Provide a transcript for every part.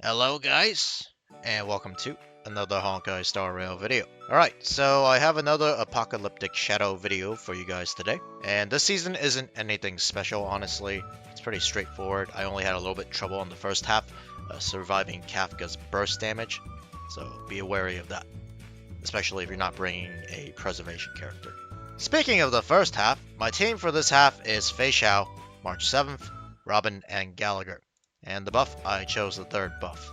Hello guys, and welcome to another Honkai Star Rail video. Alright, so I have another Apocalyptic Shadow video for you guys today. And this season isn't anything special, honestly. It's pretty straightforward. I only had a little bit trouble in the first half, surviving Kafka's burst damage. So be wary of that, especially if you're not bringing a preservation character. Speaking of the first half, my team for this half is Fei Xiao, March 7th, Robin, and Gallagher. And the buff, I chose the third buff.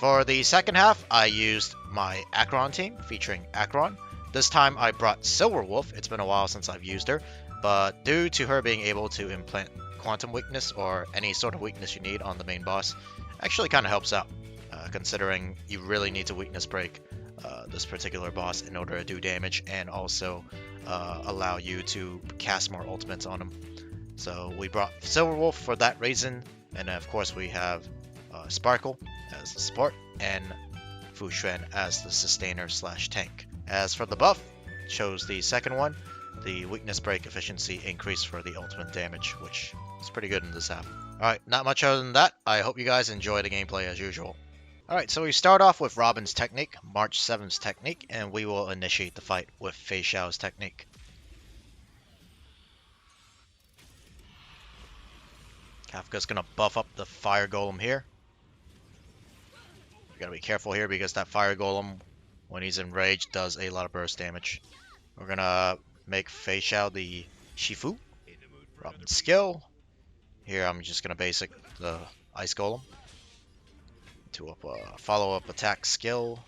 For the second half, I used my Acheron team, featuring Acheron. This time I brought Silverwolf. It's been a while since I've used her, but due to her being able to implant quantum weakness or any sort of weakness you need on the main boss, actually kind of helps out, considering you really need to weakness break this particular boss in order to do damage and also allow you to cast more ultimates on him. So we brought Silverwolf for that reason, and of course we have Sparkle as the support and Fu Xuan as the sustainer slash tank. As for the buff, chose the second one, the weakness break efficiency increase for the ultimate damage, which is pretty good in this half. Alright, not much other than that. I hope you guys enjoy the gameplay as usual. Alright, so we start off with Robin's technique, March 7th's technique, and we will initiate the fight with Fei Xiao's technique. Kafka's gonna buff up the fire golem here. You gotta be careful here because that fire golem, when he's enraged, does a lot of burst damage. We're gonna make Fei Xiao the Shifu. Robin's skill. Here I'm just gonna basic the ice golem to a follow-up attack skill.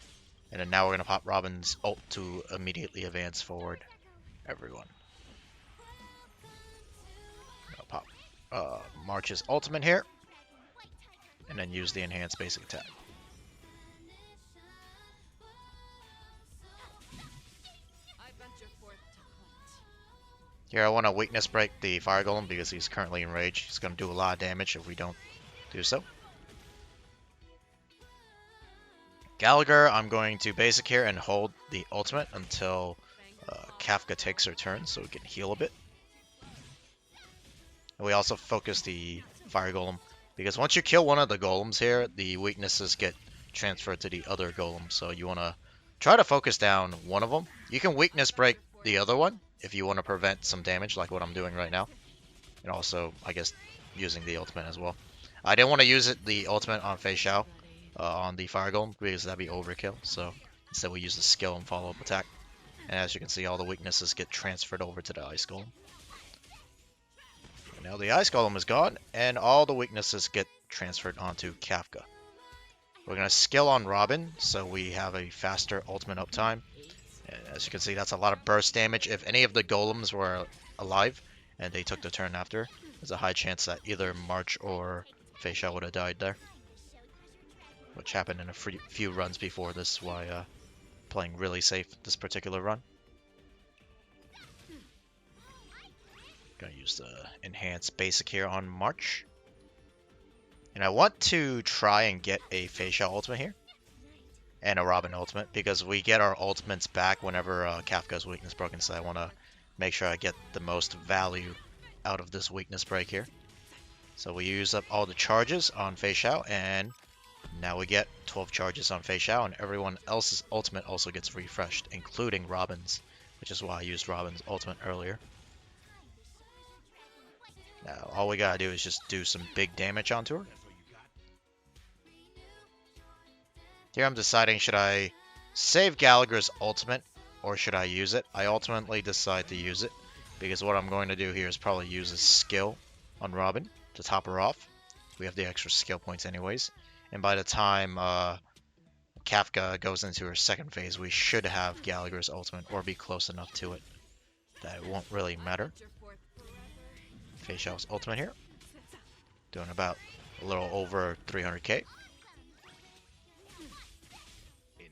And then now we're gonna pop Robin's ult to immediately advance forward. Everyone. Gonna pop March's ultimate here. And then use the enhanced basic attack. Here I want to weakness break the fire golem because he's currently enraged. He's going to do a lot of damage if we don't do so. Gallagher, I'm going to basic here and hold the ultimate until Kafka takes her turn so we can heal a bit. And we also focus the fire golem because once you kill one of the golems here, the weaknesses get transferred to the other golem. So you want to try to focus down one of them. You can weakness break the other one if you want to prevent some damage like what I'm doing right now. And also, I guess, using the ultimate as well. I didn't want to use the ultimate on Fei Xiao on the fire golem because that'd be overkill. So instead we use the skill and follow-up attack. And as you can see, all the weaknesses get transferred over to the ice golem. And now the ice golem is gone and all the weaknesses get transferred onto Kafka. We're going to skill on Robin so we have a faster ultimate uptime. And as you can see, that's a lot of burst damage. If any of the golems were alive and they took the turn after, there's a high chance that either March or Fei Xiao would have died there. Which happened in a few runs before this, is why playing really safe this particular run. Gonna use the enhanced basic here on March. And I want to try and get a Fei Xiao ultimate here. And a Robin ultimate, because we get our ultimates back whenever Kafka's weakness broken, so I want to make sure I get the most value out of this weakness break here. So we use up all the charges on Fei Xiao, and now we get 12 charges on Fei Xiao, and everyone else's ultimate also gets refreshed, including Robin's, which is why I used Robin's ultimate earlier. Now all we gotta do is just do some big damage onto her. Here I'm deciding, should I save Gallagher's ultimate or should I use it? I ultimately decide to use it because what I'm going to do here is probably use a skill on Robin to top her off. We have the extra skill points anyways. And by the time Kafka goes into her second phase, we should have Gallagher's ultimate or be close enough to it that it won't really matter. Fei Xiao's ultimate here. Doing about a little over 300k.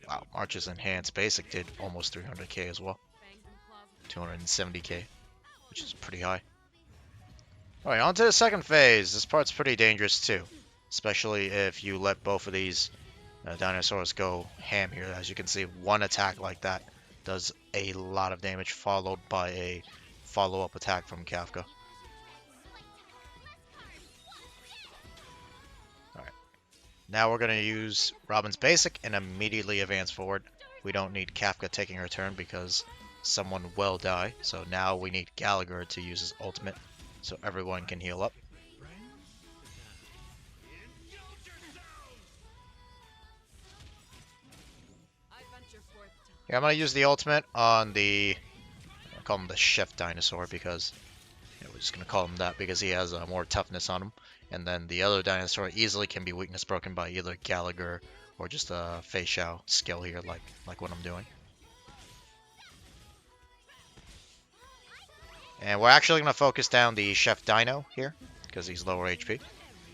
Wow, March's enhanced basic did almost 300k as well. 270k, which is pretty high. Alright, on to the second phase. This part's pretty dangerous too. Especially if you let both of these dinosaurs go ham here. As you can see, one attack like that does a lot of damage, followed by a follow-up attack from Kafka. Alright. Now we're going to use Robin's basic and immediately advance forward. We don't need Kafka taking her turn because someone will die. So now we need Gallagher to use his ultimate so everyone can heal up. Yeah, I'm going to use the ultimate on the... I call him the Chef Dinosaur because... we're just going to call him that because he has more toughness on him. And then the other dinosaur easily can be weakness broken by either Gallagher or just a Fei Xiao skill here, like what I'm doing. And we're actually going to focus down the Chef Dino here because he's lower HP.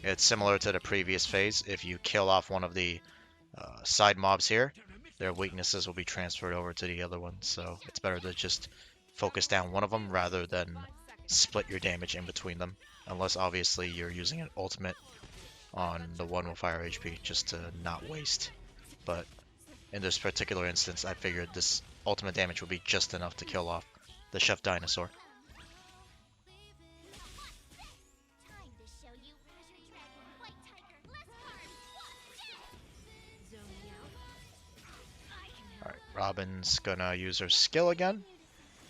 It's similar to the previous phase. If you kill off one of the side mobs here, their weaknesses will be transferred over to the other ones. So it's better to just focus down one of them rather than split your damage in between them. Unless obviously you're using an ultimate on the one with higher HP just to not waste. But in this particular instance, I figured this ultimate damage would be just enough to kill off the Chef Dinosaur. Alright, Robin's gonna use her skill again.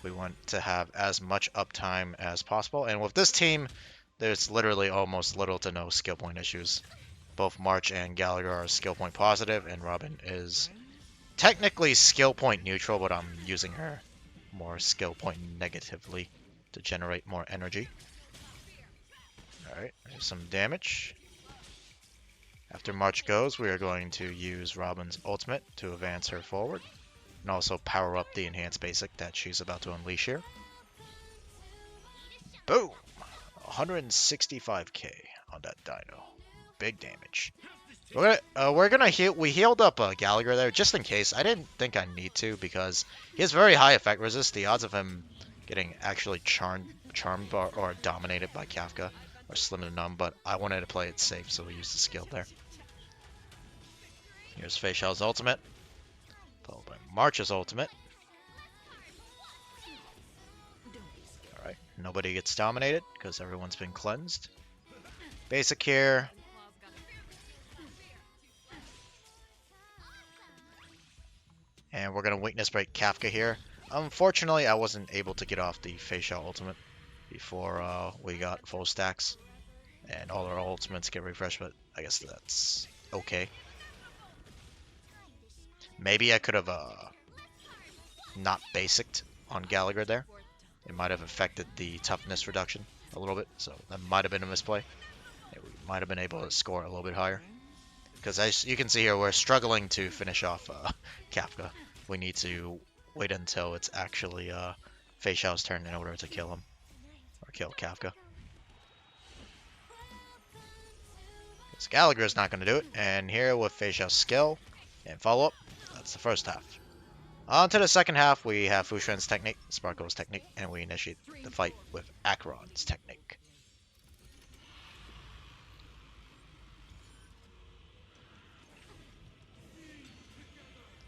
We want to have as much uptime as possible. And with this team, there's literally almost little to no skill point issues. Both March and Gallagher are skill point positive, and Robin is technically skill point neutral, but I'm using her more skill point negatively to generate more energy. Alright, there's some damage. After March goes, we are going to use Robin's ultimate to advance her forward. And also power up the enhanced basic that she's about to unleash here. Boom! 165k on that dino. Big damage. We're gonna heal. We healed up Gallagher there just in case. I didn't think I need to because he has very high effect resist. The odds of him getting actually charmed or dominated by Kafka are slim to none. But I wanted to play it safe, so we used the skill there. Here's Fei Xiao's ultimate. Followed by March's ultimate. Alright, nobody gets dominated because everyone's been cleansed. Basic here. And we're going to weakness break Kafka here. Unfortunately, I wasn't able to get off the Fei Xiao ultimate before we got full stacks. And all our ultimates get refreshed, but I guess that's okay. Maybe I could have not basicked on Gallagher there. It might have affected the toughness reduction a little bit, so that might have been a misplay. We might have been able to score a little bit higher. Because as you can see here, we're struggling to finish off Kafka. We need to wait until it's actually Fei Xiao's turn in order to kill him. Or kill Kafka. Because Gallagher is not going to do it. And here with Fei Xiao's skill and follow-up, that's the first half. On to the second half, we have Fu Xuan's technique, Sparkle's technique, and we initiate the fight with Acheron's technique.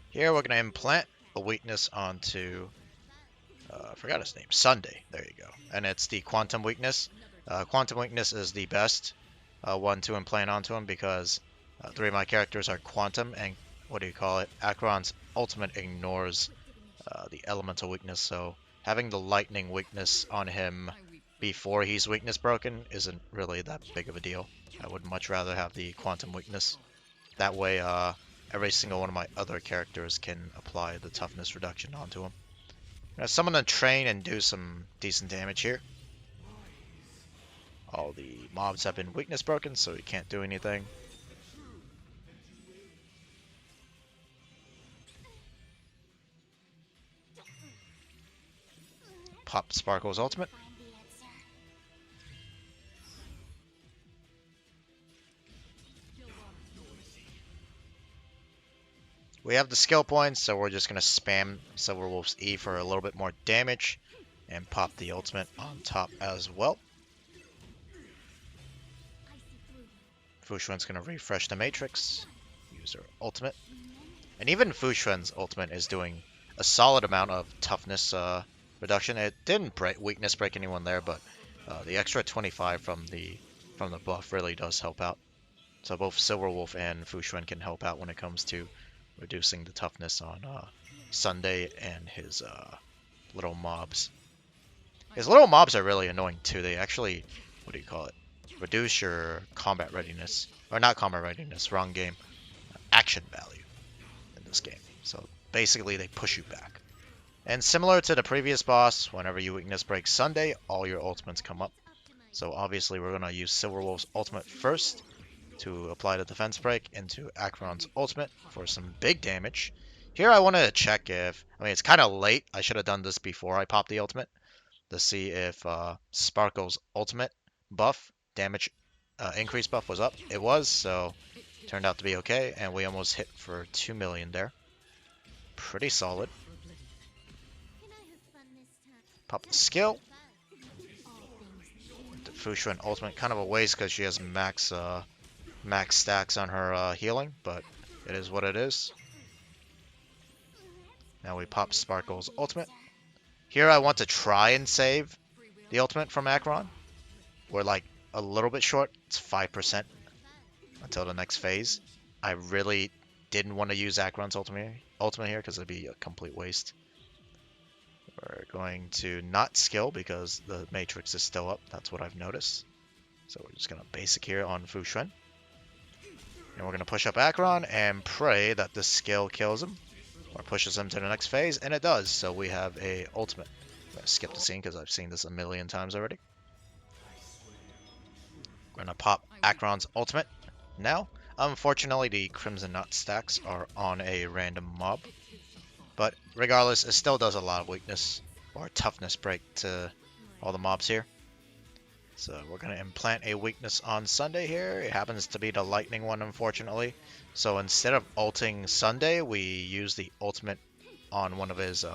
Here we're going to implant a weakness onto, I forgot his name, Sunday, there you go. And it's the Quantum weakness. Quantum weakness is the best one to implant onto him because 3 of my characters are Quantum and Acheron's ultimate ignores the elemental weakness, so having the lightning weakness on him before he's weakness broken isn't really that big of a deal. I would much rather have the quantum weakness. That way every single one of my other characters can apply the toughness reduction onto him. Now summon a train and do some decent damage here. All the mobs have been weakness broken, so he can't do anything. Pop Sparkle's ultimate. We have the skill points, so we're just going to spam Silverwolf's E for a little bit more damage and pop the ultimate on top as well. Fu Xuan's going to refresh the matrix, use her ultimate. And even Fu Xuan's ultimate is doing a solid amount of toughness reduction. It didn't weakness break anyone there, but the extra 25 from the buff really does help out. So both Silverwolf and Fuxuan can help out when it comes to reducing the toughness on Sunday and his little mobs. His little mobs are really annoying too. They actually, what do you call it? Reduce your combat readiness. Or not combat readiness, wrong game. Action value in this game. So basically they push you back. And similar to the previous boss, whenever you weakness break Sunday, all your ultimates come up. So obviously we're going to use Silverwolf's ultimate first to apply the defense break into Acheron's ultimate for some big damage. Here I want to check if, I mean it's kind of late, I should have done this before I popped the ultimate, to see if Sparkle's ultimate buff, damage increase buff was up. It was, so turned out to be okay, and we almost hit for 2 million there. Pretty solid. Pop the skill. The Fuxuan ultimate, kind of a waste because she has max stacks on her healing, but it is what it is. Now we pop Sparkle's ultimate. Here I want to try and save the ultimate from Acheron. We're like a little bit short. It's 5% until the next phase. I really didn't want to use Acheron's ultimate here because it'd be a complete waste. We're going to not skill because the matrix is still up. That's what I've noticed. So we're just going to basic here on Fuxuan. And we're going to push up Acheron and pray that this skill kills him or pushes him to the next phase, and it does. So we have a ultimate. I'm going to skip the scene because I've seen this a million times already. We're going to pop Acheron's ultimate now. Unfortunately, the Crimson Knot stacks are on a random mob. But regardless, it still does a lot of weakness or toughness break to all the mobs here. So we're going to implant a weakness on Sunday here. It happens to be the lightning one, unfortunately. So instead of ulting Sunday, we use the ultimate on one of his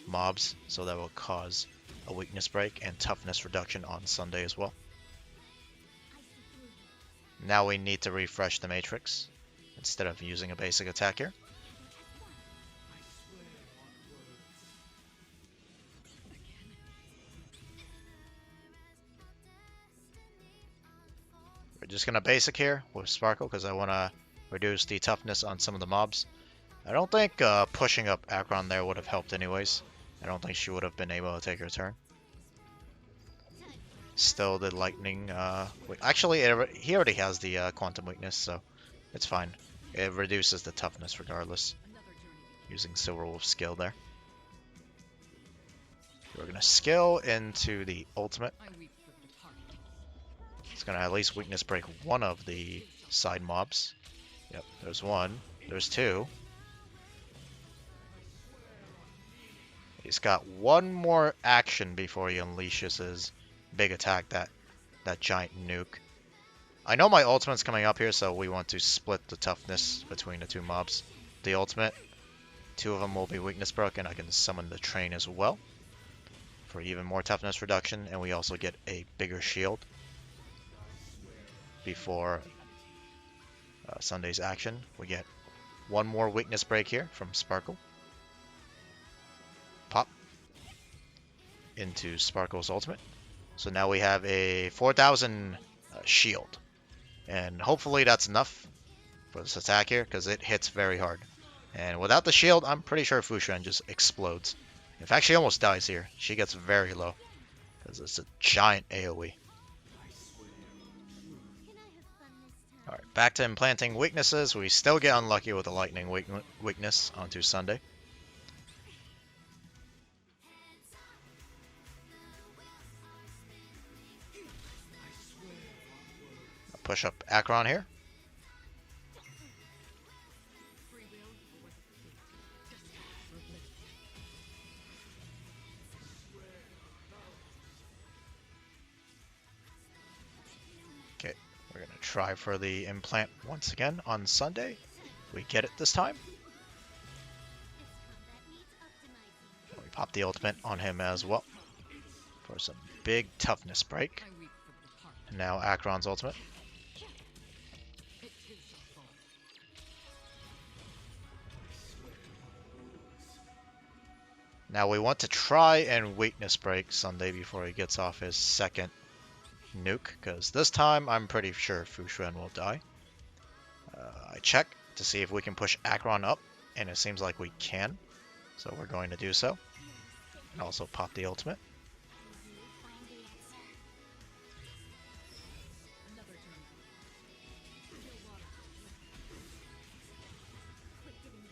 mobs. So that will cause a weakness break and toughness reduction on Sunday as well. Now we need to refresh the matrix instead of using a basic attack here. We're just going to basic here with Sparkle because I want to reduce the toughness on some of the mobs. I don't think pushing up Acheron there would have helped anyways. I don't think she would have been able to take her turn. Still the lightning. Actually, he already has the quantum weakness, so it's fine. It reduces the toughness regardless. Using Silverwolf's skill there. We're going to skill into the ultimate. It's going to at least weakness break one of the side mobs. Yep, there's one. There's two. He's got one more action before he unleashes his big attack, that giant nuke. I know my ultimate's coming up here, so we want to split the toughness between the two mobs. The ultimate, two of them will be weakness broken. I can summon the train as well for even more toughness reduction, and we also get a bigger shield before Sunday's action. We get one more weakness break here from Sparkle. Pop into Sparkle's ultimate. So now we have a 4,000 shield. And hopefully that's enough for this attack here, because it hits very hard. And without the shield, I'm pretty sure Fuxuan just explodes. In fact, she almost dies here. She gets very low, because it's a giant AoE. Alright, back to implanting weaknesses. We still get unlucky with the lightning weakness onto Sunday. Push up Acheron here. Okay, we're going to try for the implant once again on Sunday. We get it this time. We pop the ultimate on him as well for some big toughness break. And now Acheron's ultimate. Now we want to try and weakness break Sunday before he gets off his second nuke, because this time I'm pretty sure Fuxuan will die. I check to see if we can push Acheron up, and it seems like we can. So we're going to do so. And also pop the ultimate.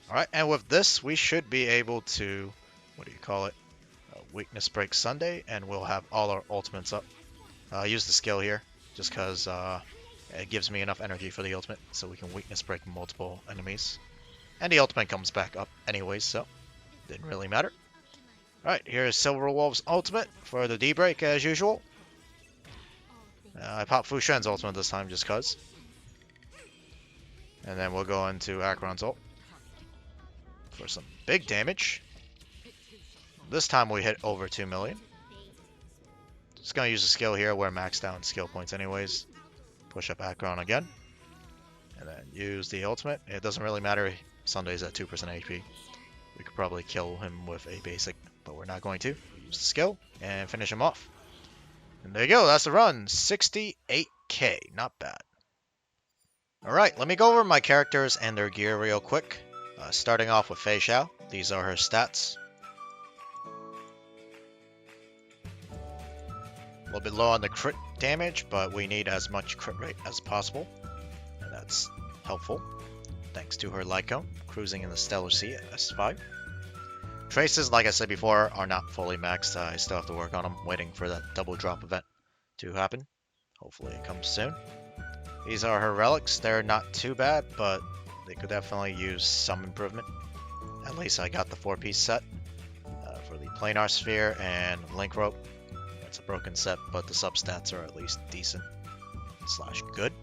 Alright, and with this, we should be able to, what do you call it? Weakness Break Sunday, and we'll have all our ultimates up. Use the skill here, just because it gives me enough energy for the ultimate, so we can Weakness Break multiple enemies. And the ultimate comes back up anyways, so didn't really matter. Alright, here's Silver Wolf's ultimate for the D-Break as usual. I popped Fu Shen's ultimate this time just cause. And then we'll go into Acheron's ult for some big damage. This time we hit over 2 million. Just gonna use a skill here. We're maxed out on skill points anyways. Push up Acheron again. And then use the ultimate. It doesn't really matter. Sunday's at 2% HP. We could probably kill him with a basic, but we're not going to. Use the skill and finish him off. And there you go. That's the run. 68k. Not bad. Alright, let me go over my characters and their gear real quick. Starting off with Fei Xiao. These are her stats. A little bit low on the crit damage, but we need as much crit rate as possible. And that's helpful, thanks to her Lycone, cruising in the Stellar Sea at S5. Traces, like I said before, are not fully maxed. I still have to work on them, waiting for that double drop event to happen. Hopefully it comes soon. These are her relics. They're not too bad, but they could definitely use some improvement. At least I got the 4-piece set for the Planar Sphere and Link Rope. It's a broken set, but the substats are at least decent / good.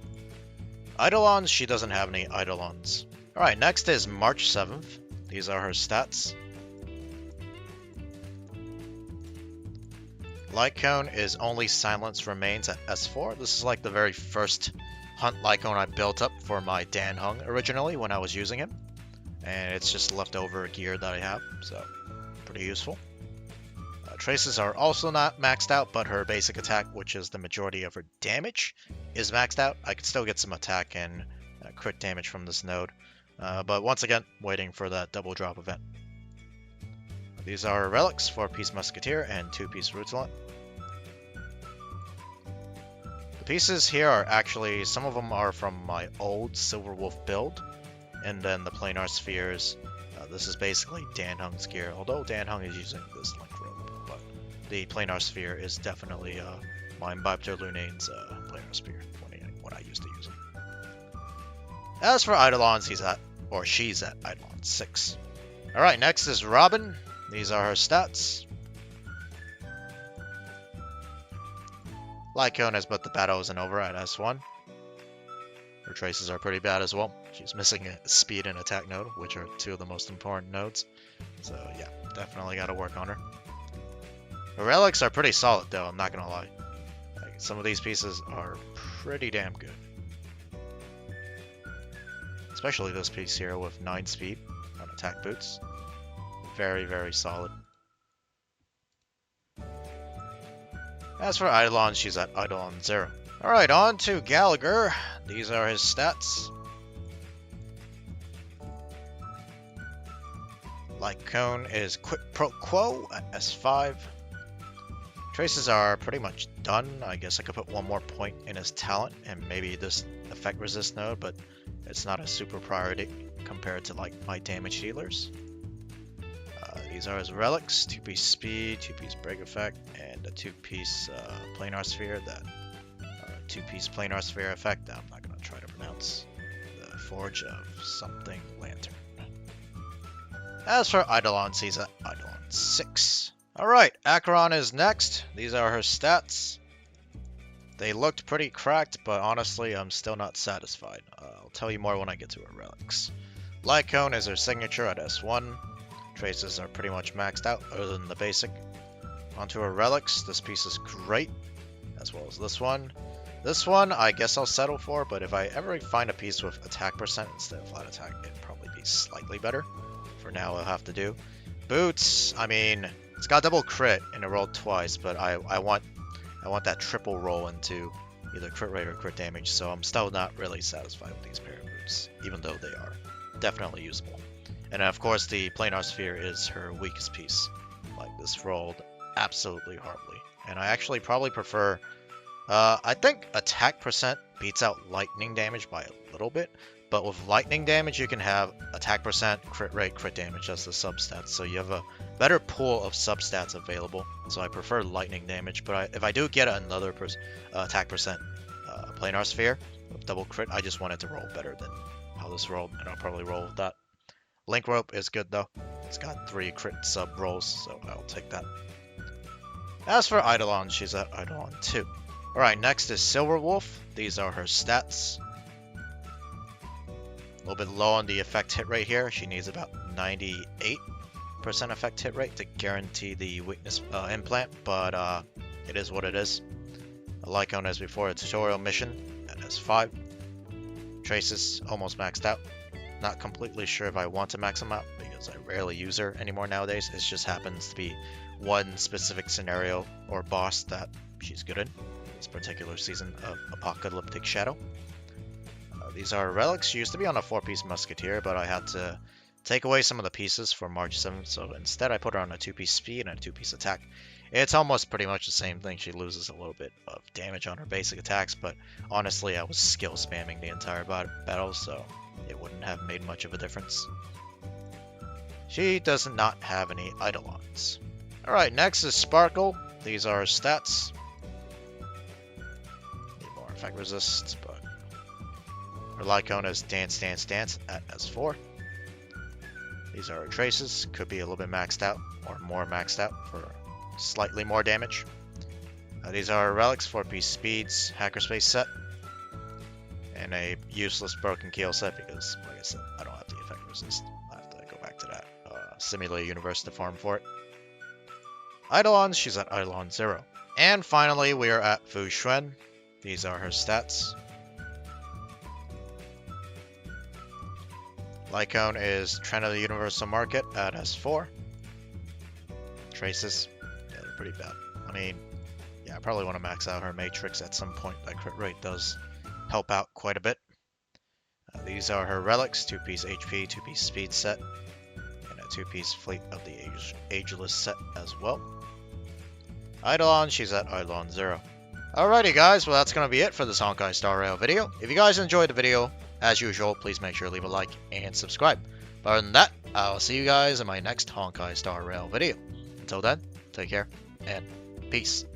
Eidolons, she doesn't have any Eidolons. Alright, next is March 7th. These are her stats. Lycone is only Silence Remains at S4. This is like the very first Hunt Lycone I built up for my Dan Hung originally when I was using him. And it's just leftover gear that I have, so pretty useful. Traces are also not maxed out, but her basic attack, which is the majority of her damage, is maxed out. I could still get some attack and crit damage from this node, but once again, waiting for that double drop event. These are relics, 4-piece Musketeer and 2-piece Rutilant. The pieces here are actually, some of them are from my old Silver Wolf build, and then the Planar Spheres. This is basically Dan Hung's gear, although Dan Hung is using this Link Rope, but the Planar Sphere is definitely my Imbibed Lunane's Planar Sphere when I used to use him. As for Eidolons, she's at Eidolon 6. Alright, next is Robin. These are her stats. Lycone is, but the battle isn't over at S1. Her traces are pretty bad as well. She's missing a speed and attack node, which are two of the most important nodes. So yeah, definitely got to work on her. Her relics are pretty solid though, I'm not gonna lie. Like, some of these pieces are pretty damn good. Especially this piece here with 9 speed on attack boots. Very, very solid. As for Eidolon, she's at Eidolon 0. Alright, on to Gallagher. These are his stats. Lycone is Quid Pro Quo at S5. Traces are pretty much done. I guess I could put one more point in his talent and maybe this effect resist node, but it's not a super priority compared to like my damage dealers. These are his relics, 2-piece speed, 2-piece break effect, and a 2-piece planar sphere that 2-piece planar sphere effect that I'm not going to try to pronounce. The Forge of something lantern. As for Eidolon, he's at Eidolon 6. Alright, Acheron is next. These are her stats. They looked pretty cracked, but honestly, I'm still not satisfied. I'll tell you more when I get to her relics. Lycone is her signature at S1. Traces are pretty much maxed out, other than the basic. Onto her relics, this piece is great, as well as this one. This one, I guess I'll settle for, but if I ever find a piece with attack percent instead of flat attack, it'd probably be slightly better. For now, I'll have to do. Boots, I mean, it's got double crit, and it rolled twice, but I want that triple roll into either crit rate or crit damage, so I'm still not really satisfied with these pair of boots. cards, even though they are definitely usable. And of course, the planar sphere is her weakest piece. Like, this rolled absolutely horribly. And I actually probably prefer, I think attack percent beats out lightning damage by a little bit. But with lightning damage, you can have attack percent, crit rate, crit damage as the substats. So you have a better pool of substats available. So I prefer lightning damage. But if I do get another attack percent planar sphere with double crit, I just want it to roll better than how this rolled. And I'll probably roll with that. Link Rope is good though. It's got 3 crit sub rolls, so I'll take that. As for Eidolon, she's at Eidolon 2. Alright, next is Silver Wolf. These are her stats. A little bit low on the effect hit rate here. She needs about 98% effect hit rate to guarantee the weakness implant, but it is what it is. Like as before, a tutorial mission at S5. Traces almost maxed out. Not completely sure if I want to max them out because I rarely use her anymore nowadays. It just happens to be one specific scenario or boss that she's good in this particular season of Apocalyptic Shadow. These are relics. She used to be on a 4-piece musketeer, but I had to take away some of the pieces for March 7th, so instead I put her on a 2-piece speed and a 2-piece attack. It's almost pretty much the same thing. She loses a little bit of damage on her basic attacks, but honestly I was skill spamming the entire battle, so it wouldn't have made much of a difference. She does not have any Eidolons. Alright, next is Sparkle. These are her stats. Need more effect resist, but her Lycone is Dance Dance Dance at S4. These are her traces. Could be a little bit maxed out or more maxed out for slightly more damage. These are her relics, 4-piece speeds, hackerspace set. And a useless broken keel set because, like I said, I don't have the effect resist. I have to go back to that simulated universe to farm for it. Eidolon, she's at Eidolon 0. And finally, we are at Fu Xuan. These are her stats. Lycone is Trend of the Universal Market at S4. Traces, yeah, they're pretty bad. I mean, yeah, I probably want to max out her Matrix at some point. That crit rate does help out quite a bit. These are her relics, 2-piece HP, 2-piece speed set, and a 2-piece Fleet of the Ageless set as well. Eidolon, she's at Eidolon 0. Alrighty guys, well that's going to be it for this Honkai Star Rail video. If you guys enjoyed the video, as usual, please make sure to leave a like and subscribe. But other than that, I'll see you guys in my next Honkai Star Rail video. Until then, take care and peace.